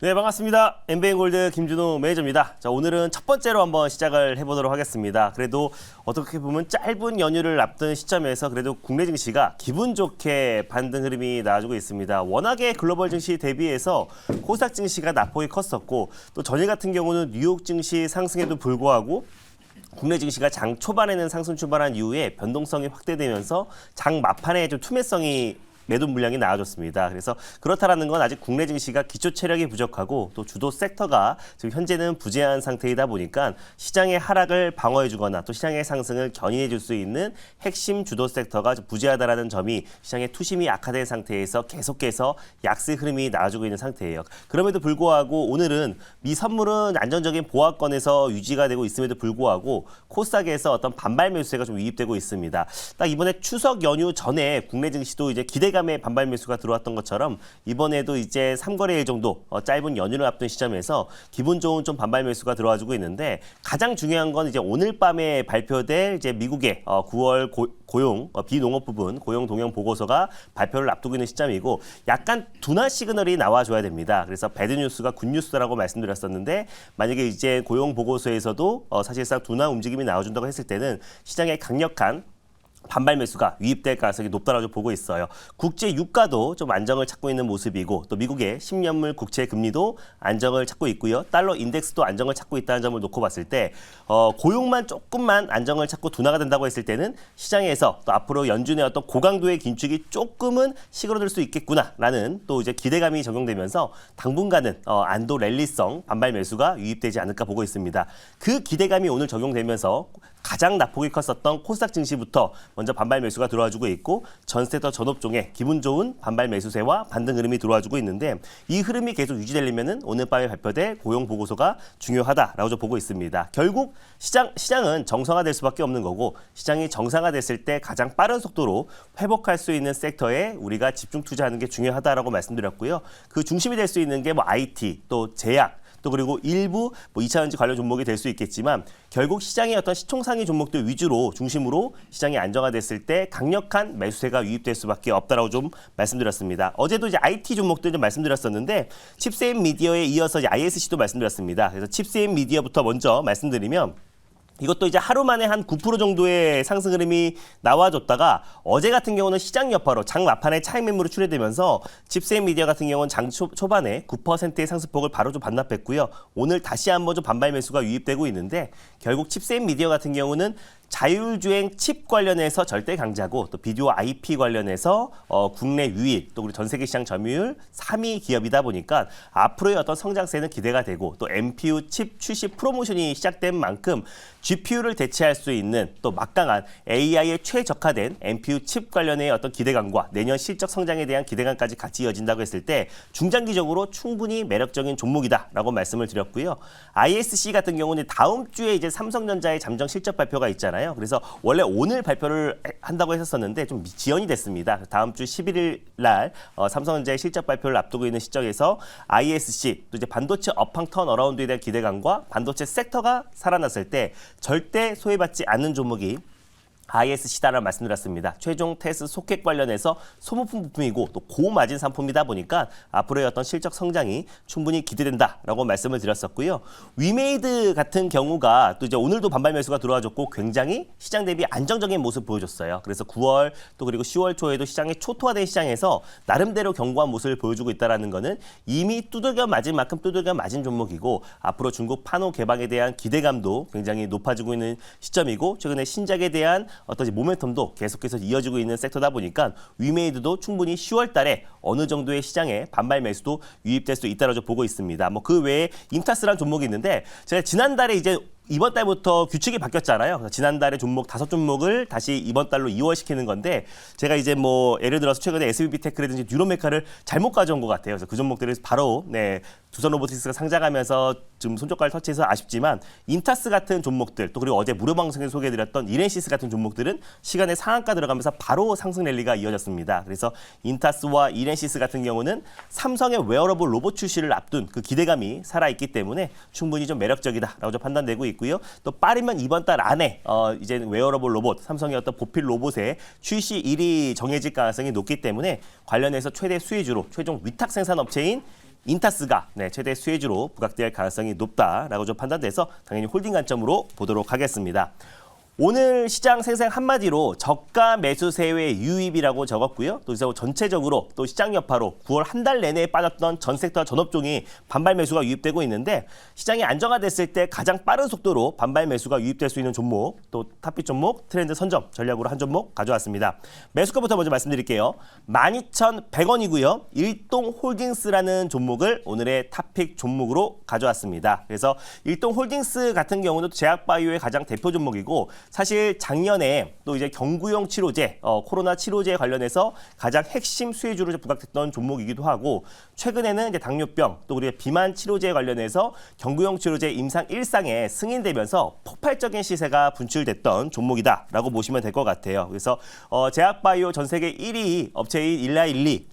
네, 반갑습니다. 엠베인골드 김준호 매니저입니다. 자, 오늘은 첫 번째로 한번 시작을 해보도록 하겠습니다. 그래도 어떻게 보면 짧은 연휴를 앞둔 시점에서 그래도 국내 증시가 기분 좋게 반등 흐름이 나와주고 있습니다. 워낙에 글로벌 증시 대비해서 코스닥 증시가 낙폭이 컸었고 또 전일 같은 경우는 뉴욕 증시 상승에도 불구하고 국내 증시가 장 초반에는 상승 출발한 이후에 변동성이 확대되면서 장 막판에 좀 투매성이 매도 물량이 나와줬습니다. 그래서 그렇다라는 건 아직 국내 증시가 기초 체력이 부족하고 또 주도 섹터가 지금 현재는 부재한 상태이다 보니까 시장의 하락을 방어해주거나 또 시장의 상승을 견인해줄 수 있는 핵심 주도 섹터가 부재하다라는 점이 시장의 투심이 악화된 상태에서 계속해서 약세 흐름이 나와주고 있는 상태예요. 그럼에도 불구하고 오늘은 미 선물은 안정적인 보합권에서 유지가 되고 있음에도 불구하고 코스닥에서 어떤 반발 매수세가 좀 유입되고 있습니다. 딱 이번에 추석 연휴 전에 국내 증시도 이제 기대감의 반발 매수가 들어왔던 것처럼 이번에도 이제 3거래일 정도 짧은 연휴를 앞둔 시점에서 기분 좋은 좀 반발 매수가 들어와주고 있는데 가장 중요한 건 이제 오늘 밤에 발표될 이제 미국의 9월 고용 비농업 부분 고용 동향 보고서가 발표를 앞두고 있는 시점이고 약간 둔화 시그널이 나와줘야 됩니다. 그래서 배드 뉴스가 굿 뉴스라고 말씀드렸었는데 만약에 이제 고용 보고서에서도 사실상 둔화 움직임이 나와준다고 했을 때는 시장의 강력한 반발 매수가 유입될 가능성이 높다고 보고 있어요. 국제 유가도 좀 안정을 찾고 있는 모습이고 또 미국의 10년물 국채 금리도 안정을 찾고 있고요. 달러 인덱스도 안정을 찾고 있다는 점을 놓고 봤을 때 고용만 조금만 안정을 찾고 둔화가 된다고 했을 때는 시장에서 또 앞으로 연준의 어떤 고강도의 긴축이 조금은 시그러들 수 있겠구나라는 또 이제 기대감이 적용되면서 당분간은 안도 랠리성 반발 매수가 유입되지 않을까 보고 있습니다. 그 기대감이 오늘 적용되면서 가장 낙폭이 컸었던 코스닥 증시부터 먼저 반발 매수가 들어와주고 있고 전세터 전업종에 기분 좋은 반발 매수세와 반등 흐름이 들어와주고 있는데 이 흐름이 계속 유지되려면 오늘 밤에 발표될 고용 보고서가 중요하다라고 보고 있습니다. 결국 시장은 정상화될 수밖에 없는 거고 시장이 정상화됐을 때 가장 빠른 속도로 회복할 수 있는 섹터에 우리가 집중 투자하는 게 중요하다라고 말씀드렸고요. 그 중심이 될 수 있는 게 IT, 또 제약, 또 그리고 일부 2차전지 관련 종목이 될 수 있겠지만 결국 시장의 어떤 시총상위 종목들 위주로 중심으로 시장이 안정화됐을 때 강력한 매수세가 유입될 수밖에 없다라고 좀 말씀드렸습니다. 어제도 이제 IT 종목들 좀 말씀드렸었는데 칩셋 미디어에 이어서 이제 ISC도 말씀드렸습니다. 그래서 칩셋 미디어부터 먼저 말씀드리면 이것도 이제 하루 만에 한 9% 정도의 상승 흐름이 나와줬다가 어제 같은 경우는 시장 여파로 장 막판에 차익 매물이 출회되면서 칩셋 미디어 같은 경우는 장 초반에 9%의 상승폭을 바로 좀 반납했고요. 오늘 다시 한번 좀 반발 매수가 유입되고 있는데 결국 칩셋 미디어 같은 경우는 자율주행 칩 관련해서 절대 강자고 또 비디오 IP 관련해서 국내 유일 또 우리 전 세계 시장 점유율 3위 기업이다 보니까 앞으로의 어떤 성장세는 기대가 되고 또 NPU 칩 출시 프로모션이 시작된 만큼 GPU를 대체할 수 있는 또 막강한 AI에 최적화된 NPU 칩 관련의 어떤 기대감과 내년 실적 성장에 대한 기대감까지 같이 이어진다고 했을 때 중장기적으로 충분히 매력적인 종목이다라고 말씀을 드렸고요. ISC 같은 경우는 다음 주에 이제 삼성전자의 잠정 실적 발표가 있잖아요. 그래서 원래 오늘 발표를 한다고 했었는데 좀 지연이 됐습니다. 다음 주 11일 날 삼성전자의 실적 발표를 앞두고 있는 시점에서 ISC 또 이제 반도체 업황 턴 어라운드에 대한 기대감과 반도체 섹터가 살아났을 때 절대 소외받지 않는 종목이 ISC다라는 말씀드렸습니다. 최종 테스트 소켓 관련해서 소모품 부품이고 또 고마진 상품이다 보니까 앞으로의 어떤 실적 성장이 충분히 기대된다라고 말씀을 드렸었고요. 위메이드 같은 경우가 또 이제 오늘도 반발 매수가 들어와줬고 굉장히 시장 대비 안정적인 모습 보여줬어요. 그래서 9월 또 그리고 10월 초에도 시장이 초토화된 시장에서 나름대로 견고한 모습을 보여주고 있다는 거는 이미 두들겨 맞은 만큼 두들겨 맞은 종목이고 앞으로 중국 판호 개방에 대한 기대감도 굉장히 높아지고 있는 시점이고 최근에 신작에 대한 어떤 모멘텀도 계속해서 이어지고 있는 섹터다 보니까 위메이드도 충분히 10월 달에 어느 정도의 시장에 반발 매수도 유입될 수 있다고 보고 있습니다. 뭐 그 외에 인타스라는 종목이 있는데 제가 지난달에 이제 이번 달부터 규칙이 바뀌었잖아요. 그래서 지난달에 종목 5종목을 다시 이번 달로 이월시키는 건데 제가 이제 뭐 예를 들어서 최근에 SBB테크라든지 뉴런메카를 잘못 가져온 것 같아요. 그래서 그 종목들을 바로 두산 로보틱스가 상장하면서 지금 손절가를 터치해서 아쉽지만 인타스 같은 종목들 또 그리고 어제 무료 방송에 소개해드렸던 이렌시스 같은 종목들은 시간에 상한가 들어가면서 바로 상승 랠리가 이어졌습니다. 그래서 인타스와 이렌시스 같은 경우는 삼성의 웨어러블 로봇 출시를 앞둔 그 기대감이 살아있기 때문에 충분히 좀 매력적이다라고 좀 판단되고 있고요. 또 빠르면 이번 달 안에 이제 웨어러블 로봇, 삼성의 어떤 보필 로봇의 출시일이 정해질 가능성이 높기 때문에 관련해서 최대 수혜주로 최종 위탁 생산 업체인 인타스가 최대 수혜주로 부각될 가능성이 높다라고 좀 판단돼서 당연히 홀딩 관점으로 보도록 하겠습니다. 오늘 시장 생생 한마디로 저가 매수세의 유입이라고 적었고요. 또 그래서 전체적으로 또 시장 여파로 9월 한 달 내내 빠졌던 전 섹터 전 업종이 반발 매수가 유입되고 있는데 시장이 안정화됐을 때 가장 빠른 속도로 반발 매수가 유입될 수 있는 종목, 또 탑픽 종목, 트렌드 선점 전략으로 한 종목 가져왔습니다. 매수가부터 먼저 말씀드릴게요. 12,100원이고요. 일동홀딩스라는 종목을 오늘의 탑픽 종목으로 가져왔습니다. 그래서 일동홀딩스 같은 경우는 제약바이오의 가장 대표 종목이고 사실 작년에 또 이제 경구용 치료제, 코로나 치료제에 관련해서 가장 핵심 수혜주로 부각됐던 종목이기도 하고 최근에는 이제 당뇨병 또 우리가 비만 치료제에 관련해서 경구용 치료제 임상 1상에 승인되면서 폭발적인 시세가 분출됐던 종목이다라고 보시면 될 것 같아요. 그래서 제약바이오 전 세계 1위 업체인 일라일리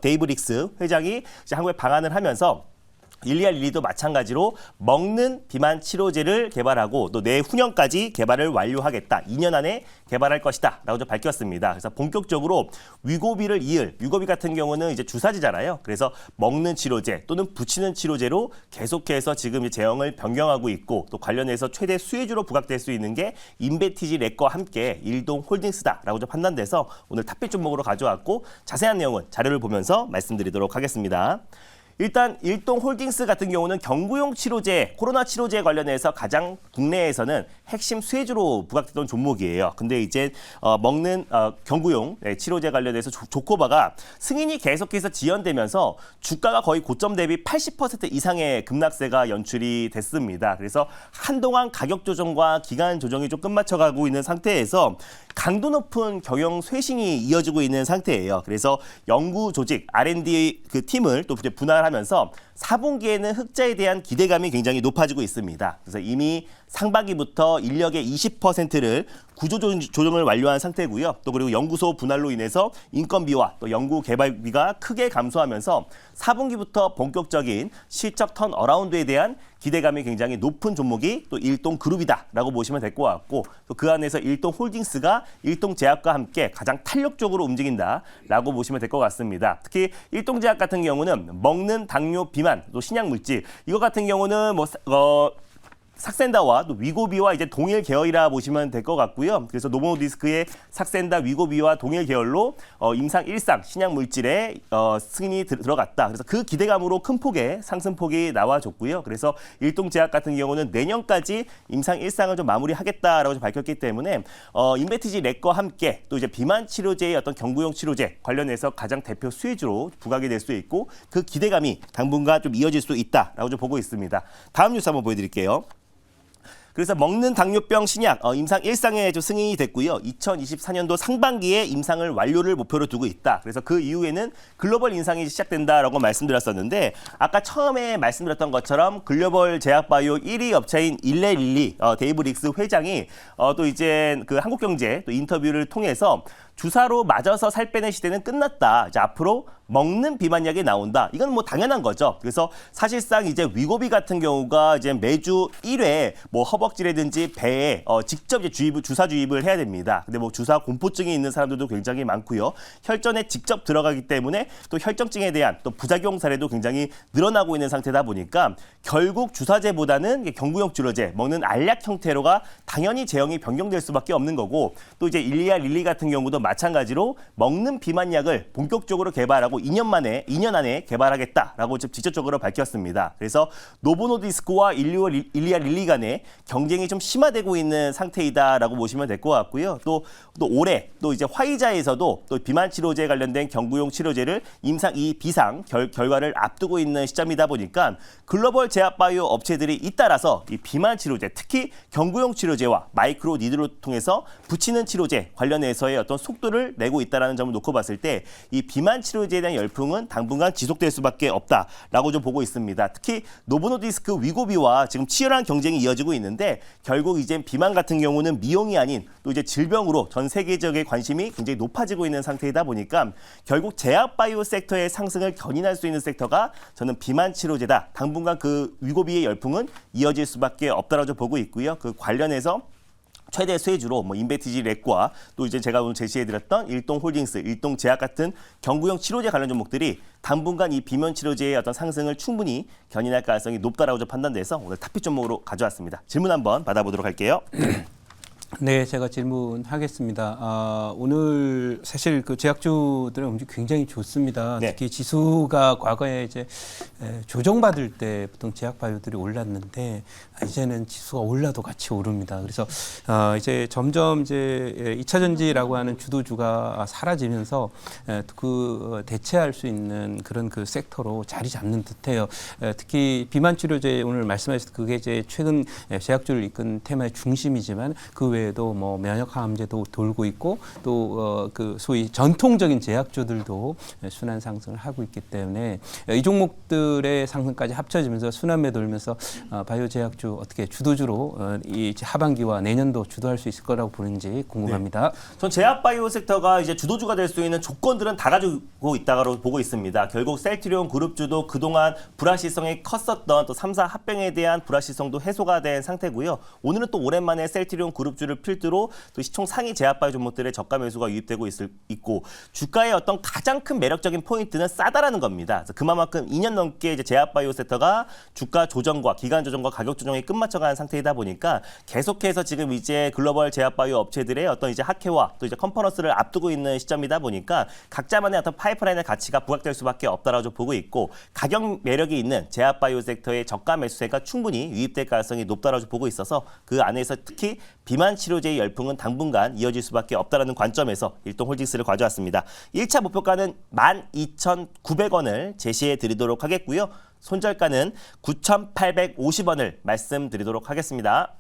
데이브릭스 회장이 이제 한국에 방한을 하면서 일리알릴리도 마찬가지로 먹는 비만 치료제를 개발하고 또 내후년까지 개발을 완료하겠다. 2년 안에 개발할 것이다. 라고 좀 밝혔습니다. 그래서 본격적으로 위고비를 이을, 위고비 같은 경우는 이제 주사제잖아요. 그래서 먹는 치료제 또는 붙이는 치료제로 계속해서 지금 제형을 변경하고 있고 또 관련해서 최대 수혜주로 부각될 수 있는 게 인베티지 렉과 함께 일동홀딩스다라고 좀 판단돼서 오늘 탑픽 종목으로 가져왔고 자세한 내용은 자료를 보면서 말씀드리도록 하겠습니다. 일단 일동홀딩스 같은 경우는 경구용 치료제, 코로나 치료제에 관련해서 가장 국내에서는 핵심 수혜주로 부각됐던 종목이에요. 근데 이제 먹는 경구용 치료제 관련해서 조코바가 승인이 계속해서 지연되면서 주가가 거의 고점 대비 80% 이상의 급락세가 연출이 됐습니다. 그래서 한동안 가격 조정과 기간 조정이 좀 끝마쳐가고 있는 상태에서 강도 높은 경영 쇄신이 이어지고 있는 상태예요. 그래서 연구 조직, R&D 그 팀을 또 분할하면서 4분기에는 흑자에 대한 기대감이 굉장히 높아지고 있습니다. 그래서 이미 상반기부터 인력의 20%를 구조조정을 완료한 상태고요. 또 그리고 연구소 분할로 인해서 인건비와 또 연구 개발비가 크게 감소하면서 4분기부터 본격적인 실적 턴어라운드에 대한 기대감이 굉장히 높은 종목이 또 일동그룹이다라고 보시면 될 것 같고 또 그 안에서 일동홀딩스가 일동제약과 함께 가장 탄력적으로 움직인다라고 보시면 될 것 같습니다. 특히 일동제약 같은 경우는 먹는 당뇨 비만 또 신약물질 이거 같은 경우는 삭센다와 또 위고비와 이제 동일 계열이라 보시면 될 것 같고요. 그래서 노보노디스크의 삭센다, 위고비와 동일 계열로 임상 1상 신약 물질에 승인이 들어갔다. 그래서 그 기대감으로 큰 폭의 상승폭이 나와줬고요. 그래서 일동제약 같은 경우는 내년까지 임상 1상을 좀 마무리하겠다라고 좀 밝혔기 때문에 인베티지 렉과 함께 또 이제 비만 치료제의 어떤 경구용 치료제 관련해서 가장 대표 수혜주로 부각이 될 수 있고 그 기대감이 당분간 좀 이어질 수 있다라고 좀 보고 있습니다. 다음 뉴스 한번 보여드릴게요. 그래서 먹는 당뇨병 신약 임상 1상에 좀 승인이 됐고요. 2024년도 상반기에 임상을 완료를 목표로 두고 있다. 그래서 그 이후에는 글로벌 인상이 시작된다라고 말씀드렸었는데 아까 처음에 말씀드렸던 것처럼 글로벌 제약바이오 1위 업체인 일레릴리 데이브릭스 회장이 또 이제 그 한국경제 또 인터뷰를 통해서 주사로 맞아서 살 빼는 시대는 끝났다. 이제 앞으로 먹는 비만약이 나온다. 이건 뭐 당연한 거죠. 그래서 사실상 이제 위고비 같은 경우가 이제 매주 1회 뭐 허벅지라든지 배에 직접 이제 주사 주입을 해야 됩니다. 근데 뭐 주사 공포증이 있는 사람들도 굉장히 많고요. 혈전에 직접 들어가기 때문에 또 혈전증에 대한 또 부작용 사례도 굉장히 늘어나고 있는 상태다 보니까 결국 주사제보다는 경구용 치료제 먹는 알약 형태로가 당연히 제형이 변경될 수밖에 없는 거고 또 이제 일리아 릴리 같은 경우도 마찬가지로 먹는 비만약을 본격적으로 개발하고 2년 안에 개발하겠다라고 직접적으로 밝혔습니다. 그래서 노보노디스크와 일리아 릴리 간의 경쟁이 좀 심화되고 있는 상태이다라고 보시면 될 것 같고요. 또 올해 또 이제 화이자에서도 또 비만 치료제 관련된 경구용 치료제를 임상 2 비상 결과를 앞두고 있는 시점이다 보니까 글로벌 제약바이오 업체들이 잇따라서 이 비만 치료제 특히 경구용 치료제와 마이크로 니드를 통해서 붙이는 치료제 관련해서의 어떤 속도를 내고 있다는 점을 놓고 봤을 때 이 비만 치료제에 대한 열풍은 당분간 지속될 수밖에 없다라고 좀 보고 있습니다. 특히 노보노디스크 위고비와 지금 치열한 경쟁이 이어지고 있는데 결국 이제 비만 같은 경우는 미용이 아닌 또 이제 질병으로 전 세계적인 관심이 굉장히 높아지고 있는 상태이다 보니까 결국 제약바이오 섹터의 상승을 견인할 수 있는 섹터가 저는 비만 치료제다. 당분간 그 위고비의 열풍은 이어질 수밖에 없다라고 좀 보고 있고요. 그 관련해서 최대 수혜주로 뭐 인베티지 렉과 또 이제 제가 오늘 제시해드렸던 일동홀딩스, 일동제약 같은 경구용 치료제 관련 종목들이 당분간 이 비만 치료제의 어떤 상승을 충분히 견인할 가능성이 높다라고 좀 판단돼서 오늘 탑픽 종목으로 가져왔습니다. 질문 한번 받아보도록 할게요. 네, 제가 질문하겠습니다. 오늘 사실 그 제약주들의 움직임 굉장히 좋습니다. 네. 특히 지수가 과거에 이제 조정받을 때 보통 제약바이오들이 올랐는데 이제는 지수가 올라도 같이 오릅니다. 그래서 이제 점점 이제 2차 전지라고 하는 주도주가 사라지면서 그 대체할 수 있는 그런 그 섹터로 자리 잡는 듯해요. 특히 비만 치료제 오늘 말씀하셨던 그게 이제 최근 제약주를 이끈 테마의 중심이지만 그 외에도 뭐 면역 항암제도 돌고 있고 또 그 소위 전통적인 제약주들도 순환 상승을 하고 있기 때문에 이 종목들의 상승까지 합쳐지면서 순환매 돌면서 바이오 제약주 어떻게 주도주로 이 하반기와 내년도 주도할 수 있을 거라고 보는지 궁금합니다. 네. 전 제약바이오 섹터가 이제 주도주가 될 수 있는 조건들은 다 가지고 있다고 보고 있습니다. 결국 셀트리온 그룹주도 그동안 불확실성이 컸었던 또 3사 합병에 대한 불확실성도 해소가 된 상태고요. 오늘은 또 오랜만에 셀트리온 그룹주를 필두로 또 시총 상위 제약바이오 종목들의 저가 매수가 유입되고 있고 주가의 어떤 가장 큰 매력적인 포인트는 싸다라는 겁니다. 그래서 그만큼 2년 넘게 이제 제약바이오 섹터가 주가 조정과 기간 조정과 가격 조정에 끝마쳐가는 상태이다 보니까 계속해서 지금 이제 글로벌 제약바이오 업체들의 어떤 이제 학회와 또 이제 컨퍼런스를 앞두고 있는 시점이다 보니까 각자만의 어떤 파이프라인의 가치가 부각될 수밖에 없다라고 좀 보고 있고 가격 매력이 있는 제약바이오 섹터의 저가 매수세가 충분히 유입될 가능성이 높다라고 좀 보고 있어서 그 안에서 특히 비만 치료제의 열풍은 당분간 이어질 수밖에 없다라는 관점에서 일동홀딩스를 가져왔습니다. 1차 목표가는 12,900원을 제시해 드리도록 하겠고요. 손절가는 9,850원을 말씀드리도록 하겠습니다.